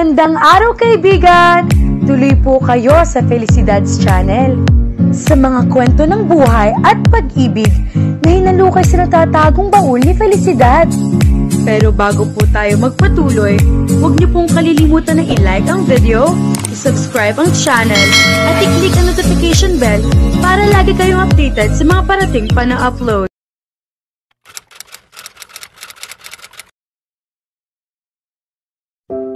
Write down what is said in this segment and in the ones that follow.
Magandang araw kaibigan! Tuloy po kayo sa Felicidad's Channel. Sa mga kwento ng buhay at pag-ibig na hinalukay sa natatagong baul ni Felicidad. Pero bago po tayo magpatuloy, huwag niyo pong kalilimutan na i-like ang video, i-subscribe ang channel, at i-click ang notification bell para lagi kayong updated sa mga parating pa na upload.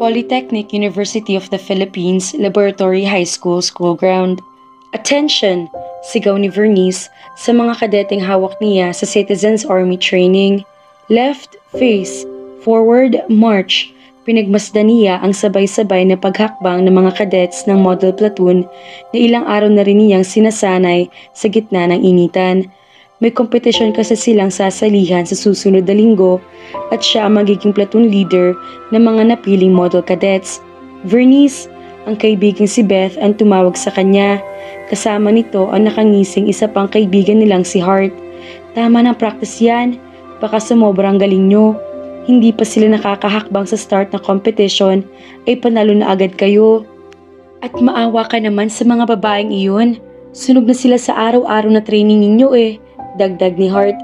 Polytechnic University of the Philippines Laboratory High School School Ground. Attention! Sigaw ni Vernice sa mga kadeteng hawak niya sa Citizens Army Training. Left, face, forward, march. Pinagmasdan niya ang sabay-sabay na paghakbang ng mga cadets ng model platoon na ilang araw na rin niyang sinasanay sa gitna ng initan. May kompetisyon kasi silang sasalihan sa susunod na linggo at siya ang magiging platoon leader ng mga napiling model cadets. Vernice, ang kaibigang si Beth ang tumawag sa kanya. Kasama nito ang nakangising isa pang kaibigan nilang si Hart. Tama ng practice yan, baka sumobrang galing nyo. Hindi pa sila nakakahakbang sa start na competition ay panalo na agad kayo. At maawa ka naman sa mga babaeng iyon. Sunog na sila sa araw-araw na training ninyo eh. Dagdag ni Hart.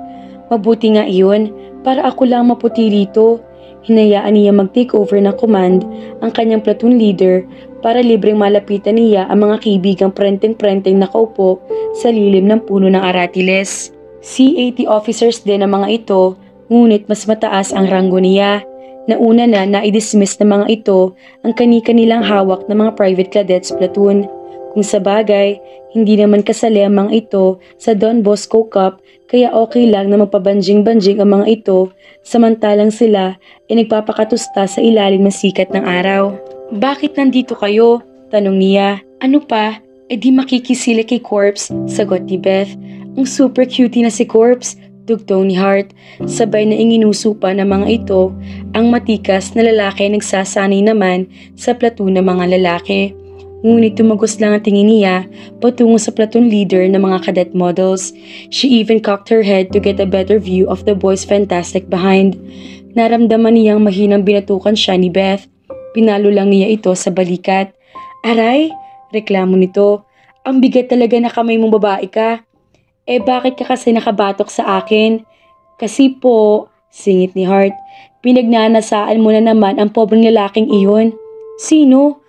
Mabuti nga iyon, para ako lang maputi rito. Hinayaan niya mag-take over ng command ang kanyang platoon leader para libreng malapitan niya ang mga kaibigang prenteng-prenteng nakaupo sa lilim ng puno ng aratiles. C-80 officers din ang mga ito, ngunit mas mataas ang ranggo niya. Nauna na na-dismiss ng mga ito ang kani-kanilang hawak ng mga private cadets platoon. Kung sa bagay, hindi naman kasali ang mga ito sa Don Bosco Cup kaya okay lang na magpabanjing-banjing ang mga ito samantalang sila ay nagpapakatusta sa ilalim ng sikat ng araw. Bakit nandito kayo? Tanong niya. Ano pa? E di makikisili kay Corpse, sagot ni Beth. Ang super cutie na si Corpse, dugtong ni Hart. Sabay na inginuso pa ng mga ito ang matikas na lalaki nagsasanay naman sa platoon ng mga lalaki. Ngunit tumagos lang ang tingin niya patungo sa platoon leader ng mga cadet models. She even cocked her head to get a better view of the boys fantastic behind. Naramdaman niyang mahinang binatukan siya ni Beth. Pinalo lang niya ito sa balikat. Aray! Reklamo nito. Ang bigat talaga na kamay mong babae ka. Eh bakit ka kasi nakabatok sa akin? Kasi po, singit ni Hart, pinagnanasaan mo na naman ang pobreng lalaking iyon. Sino?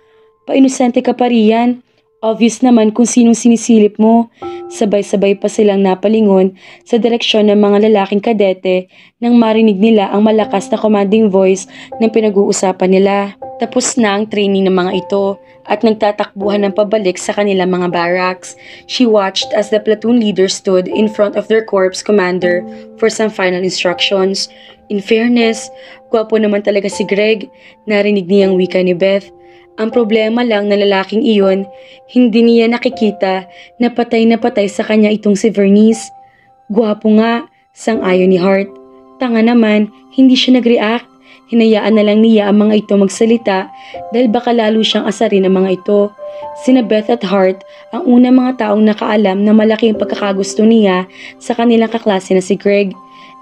Painosente ka pa riyan. Obvious naman kung sinong sinisilip mo. Sabay-sabay pa silang napalingon sa direksyon ng mga lalaking kadete nang marinig nila ang malakas na commanding voice ng pinag-uusapan nila. Tapos na ang training ng mga ito at nagtatakbuhan ng pabalik sa kanilang mga barracks. She watched as the platoon leader stood in front of their corps commander for some final instructions. In fairness, gwapo naman talaga si Greg, narinig niyang wika ni Beth. Ang problema lang na lalaking iyon, hindi niya nakikita na patay sa kanya itong si Vernice. Gwapo nga, sang-ayon ni Hart. Tanga naman, hindi siya nag-react. Hinayaan na lang niya ang mga ito magsalita dahil baka lalo siyang asarin ang mga ito. Sina Beth at Hart ang unang mga taong nakaalam na malaki ang pagkakagusto niya sa kanilang kaklase na si Greg.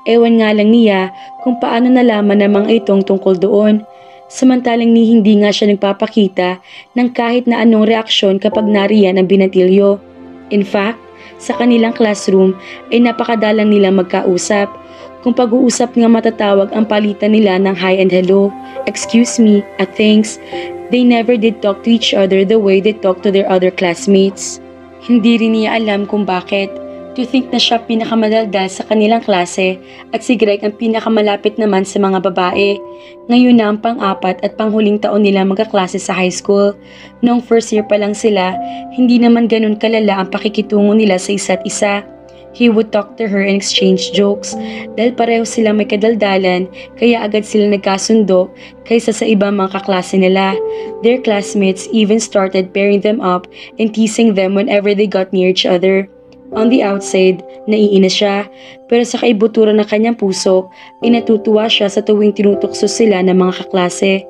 Ewan nga lang niya kung paano nalaman ng mga itong tungkol doon. Samantalang hindi nga siya nagpapakita ng kahit na anong reaksyon kapag nariyan ang binatilyo. In fact, sa kanilang classroom ay napakadalang nilang magkausap. Kung pag-uusap nga matatawag ang palitan nila ng hi and hello, excuse me, at thanks, they never did talk to each other the way they talk to their other classmates. Hindi rin niya alam kung bakit. To think na siya pinakamadaldal sa kanilang klase at si Greg ang pinakamalapit naman sa mga babae. Ngayon na ang pang-apat at panghuling taon nila magkaklase sa high school. Noong first year pa lang sila, hindi naman ganun kalala ang pakikitungo nila sa isa't isa. He would talk to her and exchange jokes. Dahil pareho silang may kadaldalan, kaya agad sila nagkasundo kaysa sa ibang mga kaklase nila. Their classmates even started pairing them up and teasing them whenever they got near each other. On the outside, naiinis siya, pero sa kaibuturan ng kanyang puso, ay natutuwa siya sa tuwing tinutukso sila ng mga kaklase.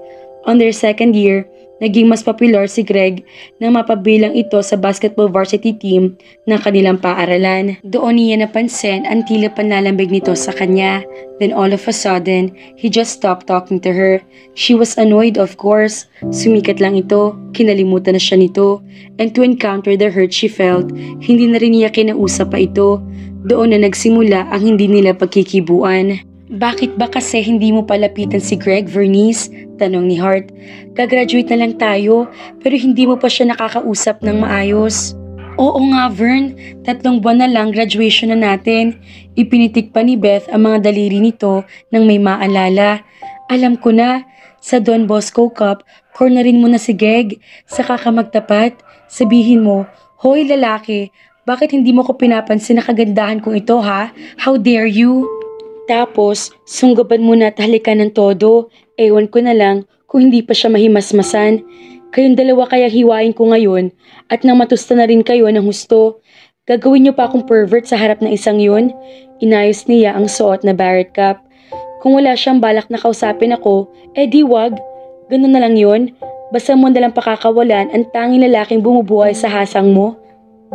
On their second year, Naging mas popular si Greg nang mapabilang ito sa basketball varsity team ng kanilang paaralan. Doon niya napansin ang tila panlalambig nito sa kanya. Then all of a sudden, he just stopped talking to her. She was annoyed of course. Sumikat lang ito, kinalimutan na siya nito. And to encounter the hurt she felt, hindi na rin niya kinausap pa ito. Doon na nagsimula ang hindi nila pagkikibuan. Bakit ba kasi hindi mo palapitan si Greg, Vernice? Tanong ni Hart. Gagraduate na lang tayo, pero hindi mo pa siya nakakausap ng maayos. Oo nga, Vern. 3 buwan na lang graduation na natin. Ipinitik pa ni Beth ang mga daliri nito nang may maalala. Alam ko na, sa Don Bosco Cup, cornerin mo na si Greg. Saka ka magtapat. Sabihin mo, hoy lalaki, bakit hindi mo ko pinapansin na kagandahan kong ito ha? How dare you? Tapos, sunggaban mo na at halikan ng todo. Ewan ko na lang kung hindi pa siya mahimasmasan. Kayong dalawa kaya hiwain ko ngayon at nang matusta na rin kayo ng husto. Gagawin niyo pa akong pervert sa harap ng isang yun? Inayos niya ang suot na Barrett cap. Kung wala siyang balak na kausapin ako, di wag. Ganun na lang yun. Basta mo nalang pakakawalan ang tanging lalaking bumubuhay sa hasang mo.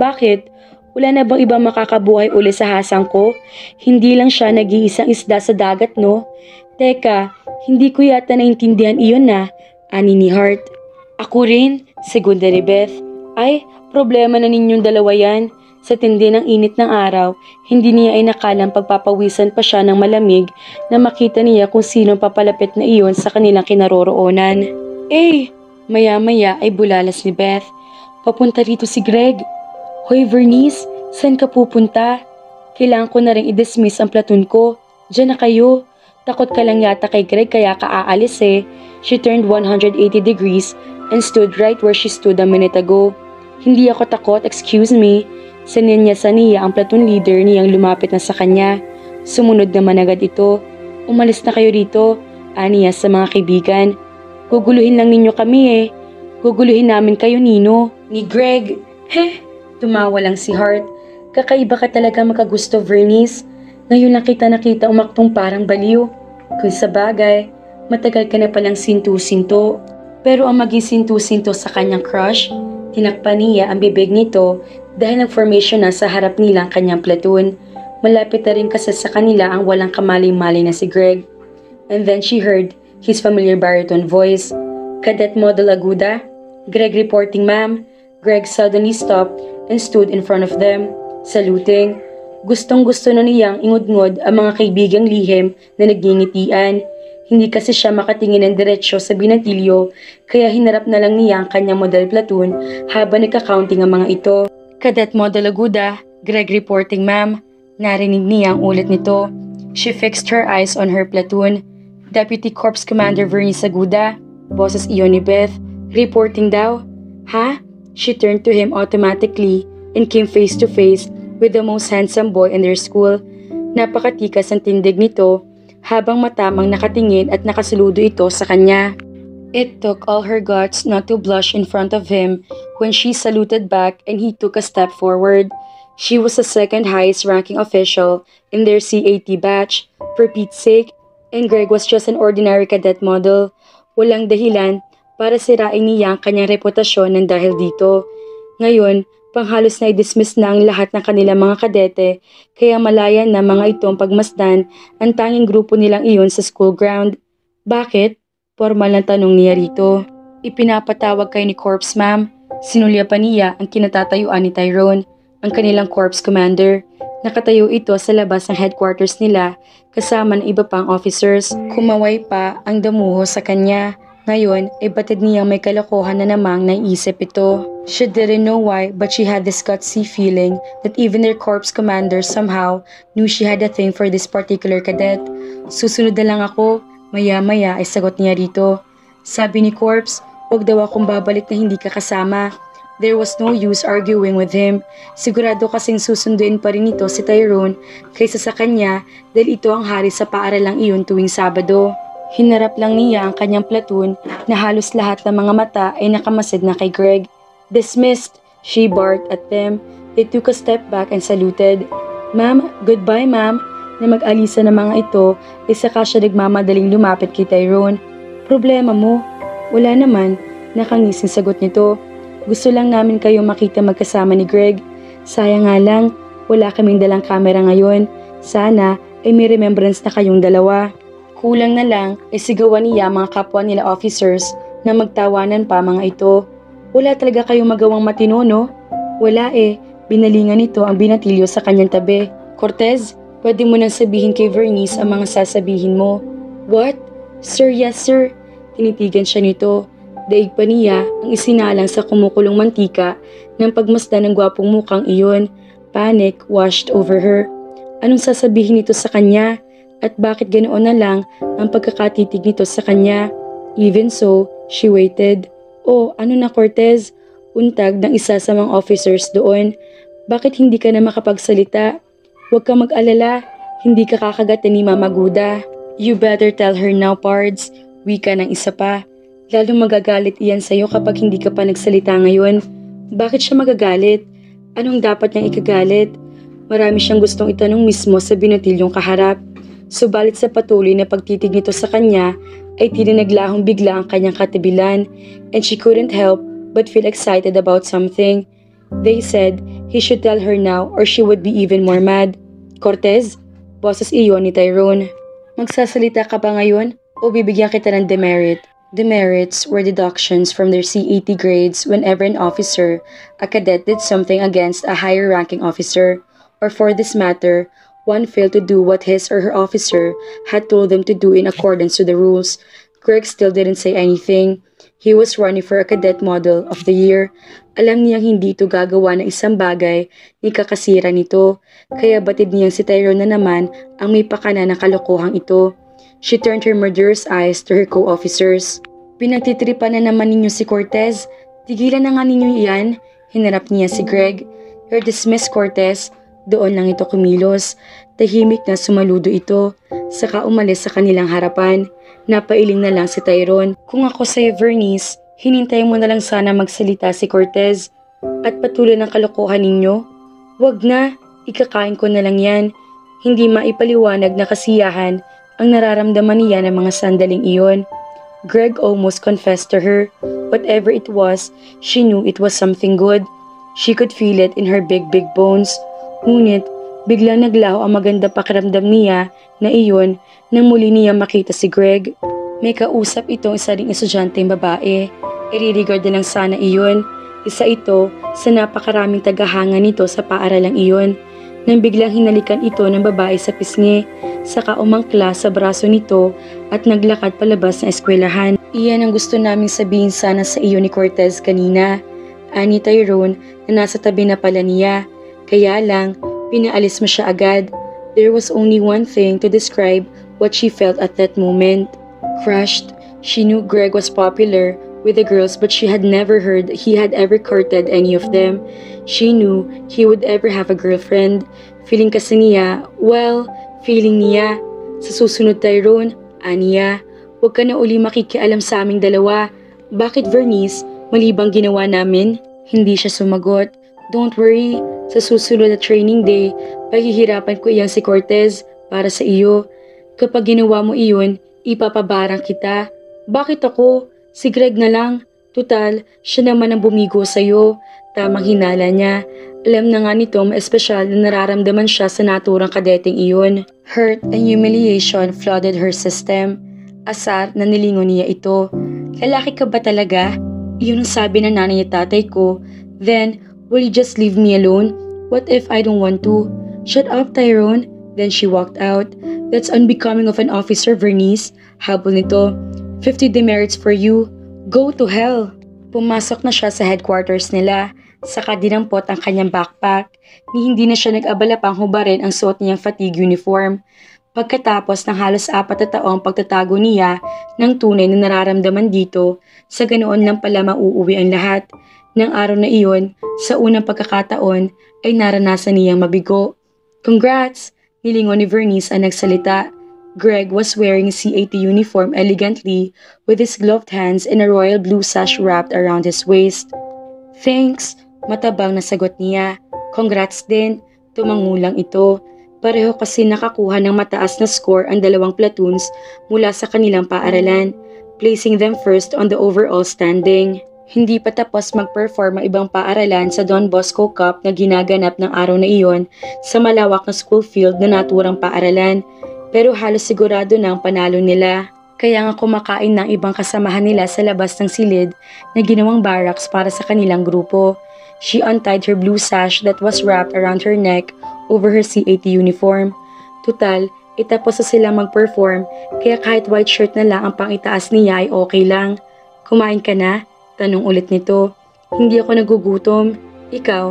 Bakit? Wala na bang ibang makakabuhay uli sa hasang ko? Hindi lang siya nag-iisang isda sa dagat, no? Teka, hindi ko yata naintindihan iyon na, ani ni Hart. Ako rin, segunda ni Beth. Ay, problema na ninyong dalawa yan. Sa tindi ng init ng araw, hindi niya ay nakalang pagpapawisan pa siya ng malamig na makita niya kung sino papalapit na iyon sa kanilang kinaroroonan. Maya-maya ay bulalas ni Beth. Papunta rito si Greg. Hoy Vernice, saan ka pupunta? Kailangan ko na rin i-dismiss ang platoon ko. Diyan na kayo. Takot ka lang yata kay Greg kaya ka aalis eh. She turned 180 degrees and stood right where she stood a minute ago. Hindi ako takot, excuse me. Sininyasan niya ang platoon leader niyang lumapit na sa kanya. Sumunod naman agad ito. Umalis na kayo rito, aniya sa mga kaibigan. Guguluhin lang ninyo kami eh. Guguluhin namin kayo, Nino. Ni Greg. Tumawa lang si Hart. Kakaiba ka talaga makagusto, Vernice. Ngayon lang kita nakita umaktong parang baliw. Kung sa bagay, matagal ka na palang sintu-sinto. Pero ang maging sintu-sinto sa kanyang crush, tinakpan niya ang bibig nito dahil nag-formation na sa harap nila ang kanyang platoon. Malapit na rin kasi sa kanila ang walang kamali-mali na si Greg. And then she heard his familiar baritone voice. Cadet Model Aguda? Greg reporting, ma'am. Greg suddenly stopped and stood in front of them, saluting. Gustong-gusto na niyang ingudngod ang mga kaibigang lihim na nagngingitian. Hindi kasi siya makatingin ng diretsyo sa binatilyo, kaya hinarap na lang niya ang kanyang model platoon habang nagka-counting ang mga ito. Cadet Model Aguda, Greg reporting, ma'am. Narinig niya ang ulit nito. She fixed her eyes on her platoon. Deputy Corps Commander Vernice Aguda, boses iyon ni Beth. Reporting daw. Ha? She turned to him automatically and came face to face with the most handsome boy in their school. Napakatikas ang tindig nito habang matamang nakatingin at nakasaludo ito sa kanya. It took all her guts not to blush in front of him when she saluted back and he took a step forward. She was the second highest ranking official in their CAT batch, for Pete's sake, and Greg was just an ordinary cadet model. Walang dahilan para sirain niya ang kanyang reputasyon ng dahil dito. Ngayon, panghalos na i-dismiss na ang lahat ng kanilang mga kadete, kaya malaya na mga itong pagmasdan ang tanging grupo nilang iyon sa school ground. Bakit? Formal na tanong niya rito. Ipinapatawag kayo ni Corps, ma'am. Sinulya pa niya ang kinatatayuan ni Tyrone, ang kanilang Corps Commander. Nakatayo ito sa labas ng headquarters nila kasama ng iba pang officers. Kumaway pa ang damuho sa kanya. Ngayon, ay batid niyang may kalokohan na namang naiisip ito. She didn't know why, but she had this gutsy feeling that even their corps commander somehow knew she had a thing for this particular cadet. Susunod na lang ako, maya-maya ay sagot niya rito. Sabi ni Corps, huwag daw akong babalik na hindi ka kasama. There was no use arguing with him. Sigurado kasing susunduin pa rin ito si Tyrone kaysa sa kanya dahil ito ang hari sa paaralang iyon tuwing Sabado. Hinarap lang niya ang kanyang platoon na halos lahat ng mga mata ay nakamasid na kay Greg. Dismissed, she barked at them. They took a step back and saluted. Ma'am, goodbye ma'am. Na mag-alisa ng mga ito ay saka siya nagmamadaling lumapit kay Tyrone. Problema mo? Wala naman. Nakangising sagot nito. Gusto lang namin kayo makita magkasama ni Greg. Sayang nga lang, wala kaming dalang camera ngayon. Sana ay may remembrance na kayong dalawa. Kulang na lang ay sigawan niya mga kapwa nila officers na magtawanan pa mga ito. Wala talaga kayong magawang matino, no? Wala eh, binalingan nito ang binatilyo sa kanyang tabi. Cortez, pwede mo nang sabihin kay Vernice ang mga sasabihin mo. What? Sir, yes sir. Tinitigan siya nito. Daig pa niya ang isinalang sa kumukulong mantika ng pagmasdan ng gwapong mukhang iyon. Panic washed over her. Anong sasabihin nito sa kanya? At bakit ganoon na lang ang pagkakatitig nito sa kanya? Even so, she waited. Oh, ano na Cortez? Untag ng isa sa mga officers doon. Bakit hindi ka na makapagsalita? Huwag kang mag-alala. Hindi ka kakagat ni Mama Guda. You better tell her now, Pards. Wika ng isa pa. Lalong magagalit iyan sa'yo kapag hindi ka pa nagsalita ngayon. Bakit siya magagalit? Anong dapat niyang ikagalit? Marami siyang gustong itanong mismo sa binutilyong kaharap. Subalit sa patuloy na pagtitig nito sa kanya, ay tininaglahong bigla ang kanyang katibilan, and she couldn't help but feel excited about something. They said he should tell her now or she would be even more mad. Cortez, boses iyon ni Tyrone. Magsasalita ka ba ngayon o bibigyan kita ng demerit? Demerits were deductions from their C80 grades whenever an officer, a cadet did something against a higher-ranking officer, or for this matter, one failed to do what his or her officer had told them to do in accordance to the rules. Greg still didn't say anything. He was running for a cadet model of the year. Alam niyang hindi ito gagawa ng isang bagay ni kakasira nito, kaya batid niyang si Tyrone na naman ang may pakana ng kalokohang ito. She turned her murderous eyes to her co-officers. Pinagtitripan na naman ninyo si Cortez. Tigilan na nga ninyo iyan. Hinarap niya si Greg. You're dismissed, Cortez. Doon lang ito kumilos. Tahimik na sumaludo ito. Saka umalis sa kanilang harapan. Napailing na lang si Tyrone. Kung ako sa'yo, Vernice, hinintay mo na lang sana magsalita si Cortez. At patuloy ng kalokohan ninyo. Wag na. Ikakain ko na lang yan. Hindi maipaliwanag na kasiyahan ang nararamdaman niya ng mga sandaling iyon. Greg almost confessed to her. Whatever it was, she knew it was something good. She could feel it in her big bones. Ngunit, biglang naglaho ang maganda pakiramdam niya na iyon nang muli niya makita si Greg. May kausap itong isa ring estudyanteng babae. Iririgard na lang sana iyon. Isa ito sa napakaraming tagahanga nito sa paaralang iyon. Nang biglang hinalikan ito ng babae sa pisngi, saka umangkla sa braso nito at naglakad palabas ng eskwelahan. Iyan ang gusto naming sabihin sana sa iyo ni Cortez kanina. Ani Tyrone na nasa tabi na pala niya. Kaya lang, pinaalis mo siya agad. There was only one thing to describe what she felt at that moment. Crushed. She knew Greg was popular with the girls but she had never heard he had ever courted any of them. She knew he would ever have a girlfriend. Feeling kasi niya, feeling niya. Sa susunod Tyrone, aniya, huwag ka na uli makikialam sa aming dalawa. Bakit Vernice, mali bang ginawa namin? Hindi siya sumagot. Don't worry, sa susunod na training day, paghihirapan ko iyang si Cortez para sa iyo. Kapag ginawa mo iyon, ipapabarang kita. Bakit ako? Si Greg na lang. Tutal, siya naman ang bumigo sa'yo. Tamang hinala niya. Alam na nga nito espesyal na nararamdaman siya sa naturang kadeteng iyon. Hurt and humiliation flooded her system. Asar na nilingon niya ito. Lalaki ka ba talaga? Iyon ang sabi ng nanay at tatay ko. Then, will you just leave me alone? What if I don't want to? Shut up, Tyrone. Then she walked out. That's unbecoming of an officer, Vernice. Habol nito. 50 demerits for you. Go to hell. Pumasok na siya sa headquarters nila. Saka dinampot ang kanyang backpack. Ni hindi na siya nag-abala pang hubarin ang suot niyang fatigue uniform. Pagkatapos ng halos 4 na taong pagtatago niya ng tunay na nararamdaman dito, sa ganoon lang pala mauuwi ang lahat. Nang araw na iyon, sa unang pagkakataon, ay naranasan niyang mabigo. Congrats! Nilingon ni Vernice ang nagsalita. Greg was wearing a C80 uniform elegantly with his gloved hands and a royal blue sash wrapped around his waist. Thanks, matabang na sagot niya. Congrats din, tumangulang ito. Pareho kasi nakakuha ng mataas na score ang 2 platoons mula sa kanilang paaralan. placing them first on the overall standing. Hindi pa tapos mag-perform ang ibang paaralan sa Don Bosco Cup na ginaganap ng araw na iyon sa malawak na school field na naturang paaralan, pero halos sigurado na ang panalo nila. Kaya nga kumakain ng ibang kasamahan nila sa labas ng silid na ginawang barracks para sa kanilang grupo. She untied her blue sash that was wrapped around her neck over her CAT uniform. Tutal, itapos na sila mag-perform, kaya kahit white shirt na lang ang pangitaas niya ay okay lang. Kumain ka na? Tanong ulit nito. Hindi ako nagugutom. Ikaw?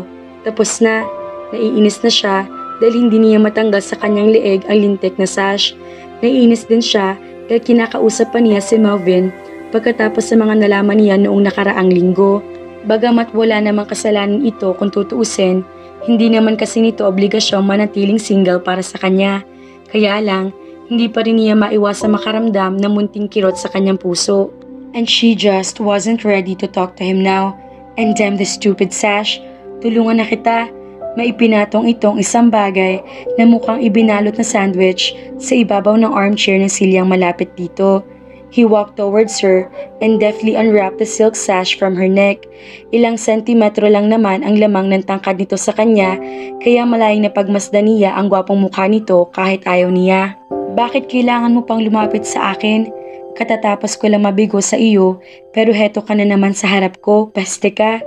Tapos na. Naiinis na siya dahil hindi niya matanggal sa kanyang leeg ang lintik na sash. Naiinis din siya dahil kinakausap pa niya si Melvin pagkatapos sa mga nalaman niya noong nakaraang linggo. Bagamat wala namang kasalanan ito kung tutuusin, hindi naman kasi nito obligasyong manatiling single para sa kanya. Kaya lang, hindi pa rin niya maiwasang makaramdam ng munting kirot sa kanyang puso. And she just wasn't ready to talk to him now. And damn the stupid sash. Tulungan na kita. Maipinatong itong isang bagay na mukhang ibinalot na sandwich sa ibabaw ng armchair ng silyang malapit dito. He walked towards her and deftly unwrapped the silk sash from her neck. Ilang sentimetro lang naman ang lamang ng tangkad nito sa kanya, kaya malayang napagmasdan niya ang gwapong mukha nito kahit ayaw niya. Bakit kailangan mo pang lumapit sa akin? Katatapos ko lang mabigo sa iyo, pero heto ka na naman sa harap ko, peste ka.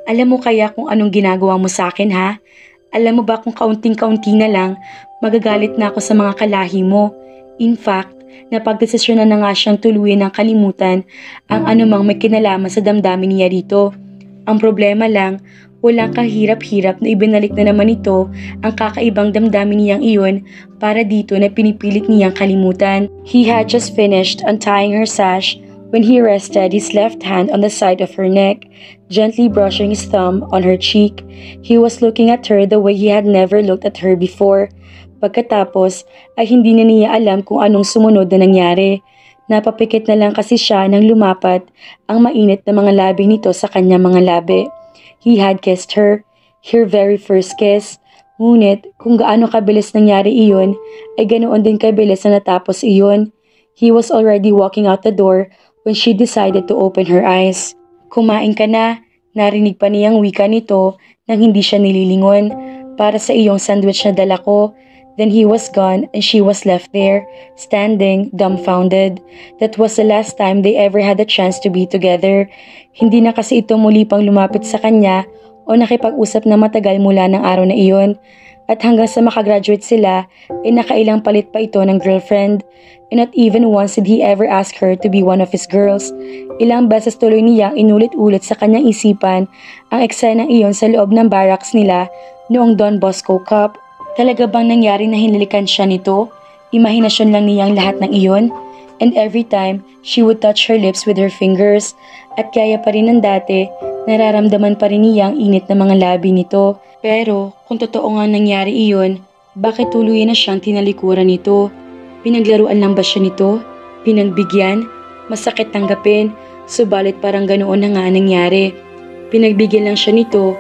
Alam mo kaya kung anong ginagawa mo sa akin, ha? Alam mo ba kung kaunting-kaunti na lang, magagalit na ako sa mga kalahi mo. In fact, napagdesisyonan na nga siyang tuluyan ng kalimutan ang anumang may kinalaman sa damdamin niya dito. Ang problema lang, walang kahirap-hirap na ibinalik na naman ito ang kakaibang damdamin niyang iyon para dito na pinipilit niyang kalimutan. He had just finished untying her sash when he rested his left hand on the side of her neck, gently brushing his thumb on her cheek. He was looking at her the way he had never looked at her before. Pagkatapos ay hindi na niya alam kung anong sumunod na nangyari. Napapikit na lang kasi siya nang lumapat ang mainit na mga labi nito sa kanyang mga labi. He had kissed her very first kiss. Ngunit kung gaano kabilis nangyari iyon, ay ganoon din kabilis na natapos iyon. He was already walking out the door when she decided to open her eyes. Kumain ka na, narinig pa niyang wika nito nang hindi siya nililingon. Para sa iyong sandwich na dala ko. Then he was gone and she was left there, standing, dumbfounded. That was the last time they ever had a chance to be together. Hindi na kasi ito muli pang lumapit sa kanya o nakipag-usap na matagal mula ng araw na iyon. At hanggang sa makagraduate sila, ay nakailang palit pa ito ng girlfriend. And not even once did he ever ask her to be one of his girls. Ilang beses tuloy niyang inulit-ulit sa kanyang isipan ang eksenang iyon sa loob ng barracks nila noong Don Bosco Cup. Talaga bang nangyari na hinalikan siya nito? Imahinasyon lang niyang lahat ng iyon? And every time, she would touch her lips with her fingers. At kaya pa rin ng dati, nararamdaman pa rin niyang init ng mga labi nito. Pero kung totoo nga nangyari iyon, bakit tuluyan na siyang tinalikuran nito? Pinaglaruan lang ba siya nito? Pinagbigyan? Masakit tanggapin, subalit parang ganoon na nga nangyari. Pinagbigyan lang siya nito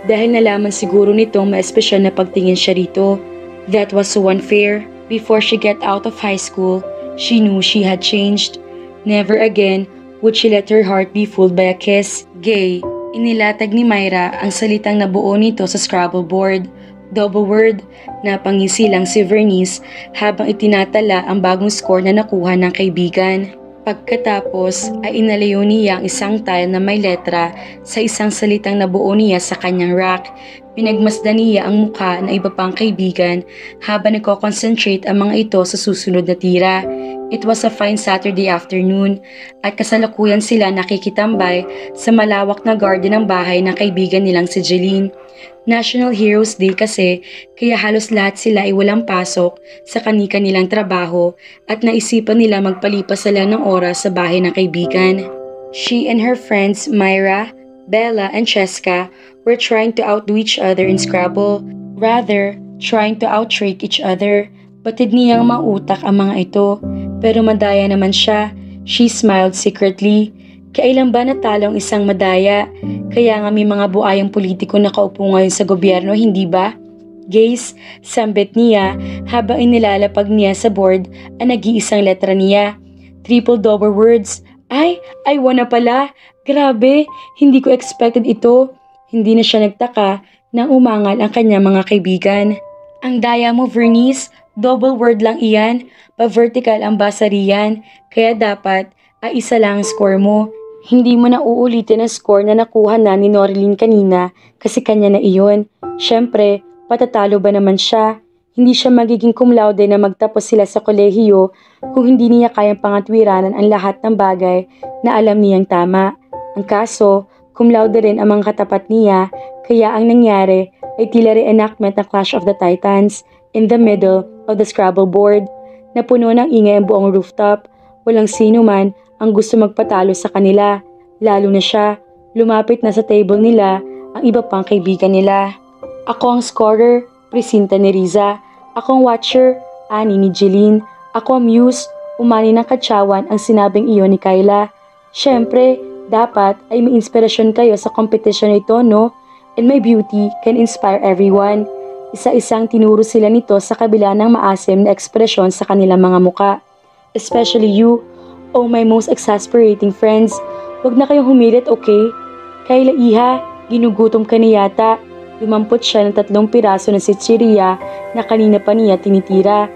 dahil nalaman siguro nitong may espesyal na pagtingin siya rito. That was so unfair. Before she get out of high school, she knew she had changed. Never again would she let her heart be fooled by a kiss. Gay, inilatag ni Myra ang salitang nabuo nito sa Scrabble board. Double word, napangisi lang si Vernice habang itinatala ang bagong score na nakuha ng kaibigan. Pagkatapos ay inalayo niya ang isang tile na may letra sa isang salitang nabuo niya sa kanyang rack. Pinagmasdan niya ang mukha ng iba pang kaibigan habang nagko-concentrate ang mga ito sa susunod na tira. It was a fine Saturday afternoon at kasalukuyan sila nakikitambay sa malawak na garden ng bahay ng kaibigan nilang si Jeline. National Heroes Day kasi, kaya halos lahat sila ay walang pasok sa kani-kanilang trabaho at naisipan nila magpalipas sila ng oras sa bahay ng kaibigan. She and her friends Myra, Bella, and Cheska were trying to outdo each other in Scrabble, rather trying to out-trick each other. Batid niyang mautak ang mga ito, pero madaya naman siya. She smiled secretly. Kailan ba natalo ang isang madaya? Kaya nga may mga buayang politiko na kaupo ngayon sa gobyerno, hindi ba? Gaze, sambit niya habang inilalapag niya sa board ang nag-iisang letra niya. Triple double words, Ay, wala pala. Grabe, hindi ko expected ito. Hindi na siya nagtaka nang umangal ang kanyang mga kaibigan. Ang daya mo, Vernice. Double word lang iyan. Pa-vertical ang basa riyan. Kaya dapat ay isa lang ang score mo. Hindi mo na uulitin ang score na nakuha na ni Norilyn kanina kasi kanya na iyon. Siyempre, patatalo ba naman siya? Hindi siya magiging cum laude na magtapos sila sa kolehiyo kung hindi niya kayang pangatwiranan ang lahat ng bagay na alam niyang tama. Ang kaso, cum laude rin ang mga katapat niya, kaya ang nangyari ay tila reenactment ng Clash of the Titans in the middle of the Scrabble board. Napuno ng ingay ang buong rooftop. Walang sino man ang gusto magpatalo sa kanila, lalo na siya. Lumapit na sa table nila ang iba pang kaibigan nila. Ako ang scorer, presinta ni Riza. Ako ang watcher, ani ni Jeline. Ako ang muse, umani ng katsawan ang sinabing iyon ni Kyla. Siyempre, dapat ay may inspirasyon kayo sa competition ito, no? And my beauty can inspire everyone. Isa-isang tinuro sila nito sa kabila ng maasim na ekspresyon sa kanilang mga muka. Especially you, oh my most exasperating friends. Huwag na kayong humirit, okay? Kyla Iha, ginugutom ka na yata. Lumampot siya ng 3 piraso ng sitsiriya na kanina pa niya tinitira.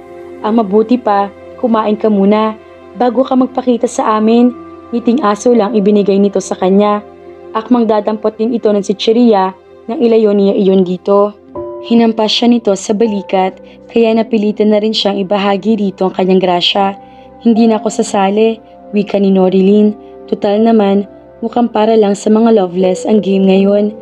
Ang mabuti pa, kumain ka muna. Bago ka magpakita sa amin, ngiting aso lang ibinigay nito sa kanya. Akmang dadampot din ito ng sitsiriya nang ilayo niya iyon dito. Hinampas siya nito sa balikat, kaya napilitan na rin siyang ibahagi rito ang kanyang grasya. Hindi na ako sasali, wika ni Norilyn. Tutal naman, mukhang para lang sa mga loveless ang game ngayon.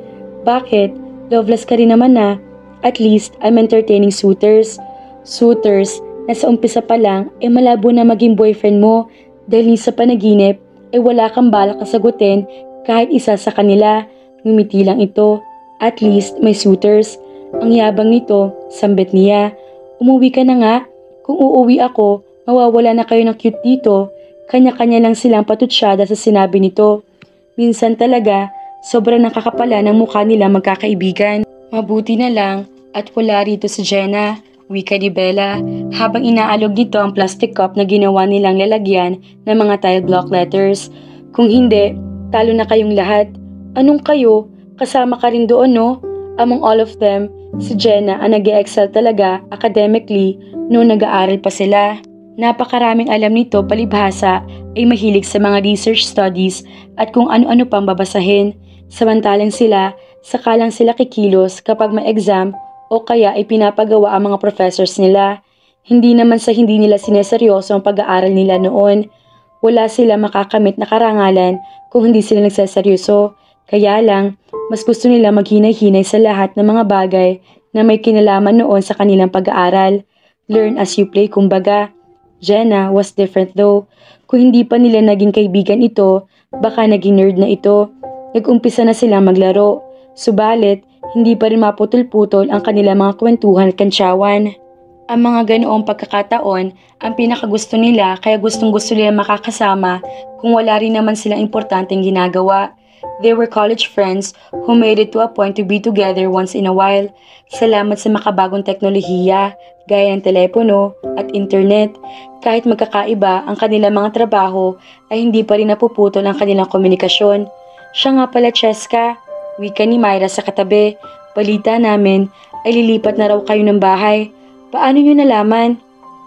Bakit? Loveless ka rin naman na. At least, I'm entertaining suitors. Suitors na sa umpisa pa lang ay malabo na maging boyfriend mo dahil sa panaginip ay wala kang balak kasagutin kahit isa sa kanila. Ngumiti lang ito. At least, may suitors. Ang yabang nito, sambit niya. Umuwi ka na nga. Kung uuwi ako, mawawala na kayo ng cute dito. Kanya-kanya lang silang patutsyada sa sinabi nito. Minsan talaga, sobrang nakakapala ng mukha nila magkakaibigan. Mabuti na lang at wala rito si Jenna, wika ni Bella, habang inaalog nito ang plastic cup na ginawa nilang lalagyan ng mga tile block letters. Kung hindi, talo na kayong lahat. Anong kayo? Kasama ka rin doon, no? Among all of them, si Jenna ang nag-excel talaga academically noong nag-aaral pa sila. Napakaraming alam nito palibhasa ay mahilig sa mga research studies at kung ano-ano pang babasahin. Samantalang saka lang sila kikilos kapag may exam o kaya ay pinapagawa ang mga professors nila. Hindi naman sa hindi nila sineseryoso ang pag-aaral nila noon. Wala sila makakamit na karangalan kung hindi sila nagseseryoso. Kaya lang, mas gusto nila maghinay-hinay sa lahat ng mga bagay na may kinalaman noon sa kanilang pag-aaral. Learn as you play, kumbaga. Jenna was different though. Kung hindi pa nila naging kaibigan ito, baka naging nerd na ito. Nag-umpisa na silang maglaro. Subalit, hindi pa rin maputol-putol ang kanilang mga kwentuhan at kantsawan. Ang mga ganoong pagkakataon ang pinakagusto nila kaya gustong-gusto nila makakasama kung wala rin naman silang importanteng ginagawa. They were college friends who made it to a point to be together once in a while. Salamat sa makabagong teknolohiya, gaya ng telepono at internet. Kahit magkakaiba ang kanilang mga trabaho, ay hindi pa rin napuputol ang kanilang komunikasyon. Siya nga pala, Cheska, wika ni Myra sa katabi. Balita namin ay lilipat na raw kayo ng bahay. Paano nyo nalaman?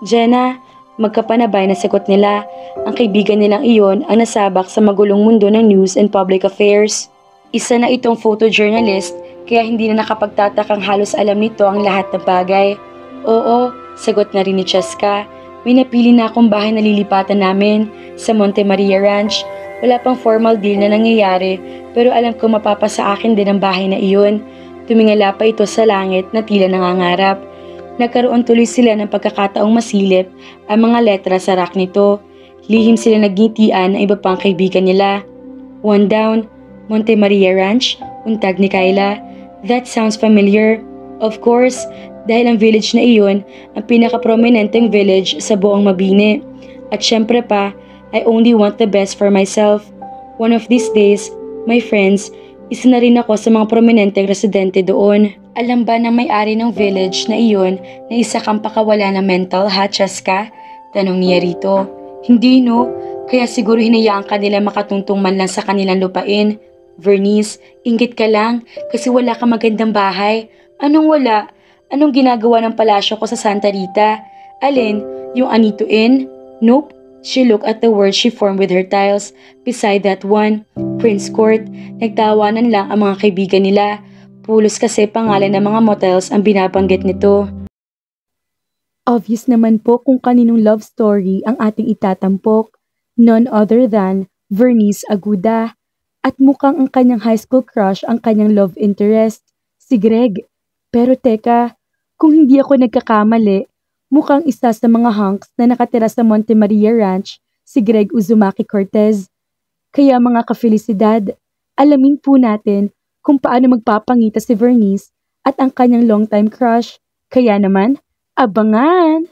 Jenna, magkapanabay na sagot nila. Ang kaibigan nilang iyon ang nasabak sa magulong mundo ng news and public affairs. Isa na itong photojournalist kaya hindi na nakapagtatakang halos alam nito ang lahat ng bagay. Oo, sagot na rin ni Cheska. May napili na akong bahay na lilipatan namin sa Monte Maria Ranch. Wala pang formal deal na nangyayari pero alam ko mapapasa akin din ang bahay na iyon. Tumingala pa ito sa langit na tila nangangarap. Nagkaroon tuloy sila ng pagkakataong masilip ang mga letra sa rack nito. Lihim sila nagngitian ng iba pang kaibigan nila. One down, Monte Maria Ranch, untag ni Kyla. That sounds familiar. Of course, dahil ang village na iyon ang pinaka-prominenteng village sa buong Mabini. At syempre pa, I only want the best for myself. One of these days, my friends, isa na rin ako sa mga prominenteng residente doon. Alam ba ng may-ari ng village na iyon na isa kang pakawala na mental, ha, Cheska? Tanong niya rito. Hindi, no. Kaya siguro hinayaan ka nila makatungtong man lang sa kanilang lupain. Vernice, inggit ka lang kasi wala kang magandang bahay. Anong wala? Anong ginagawa ng palasyo ko sa Santa Rita? Alin? Yung Anito Inn? Nope. She looked at the world she formed with her tiles. Beside that one, Prince Court, nagtawanan lang ang mga kaibigan nila. Pulos kasi pangalan ng mga motels ang binabanggit nito. Obvious naman po kung kaninong love story ang ating itatampok. None other than Vernice Aguda. At mukhang ang kanyang high school crush ang kanyang love interest, si Greg. Pero teka, kung hindi ako nagkakamali, mukhang isa sa mga hunks na nakatira sa Monte Maria Ranch, si Greg Uzumaki Cortez. Kaya mga ka-felicidad, alamin po natin kung paano magpapangita si Vernice at ang kanyang longtime crush. Kaya naman, abangan!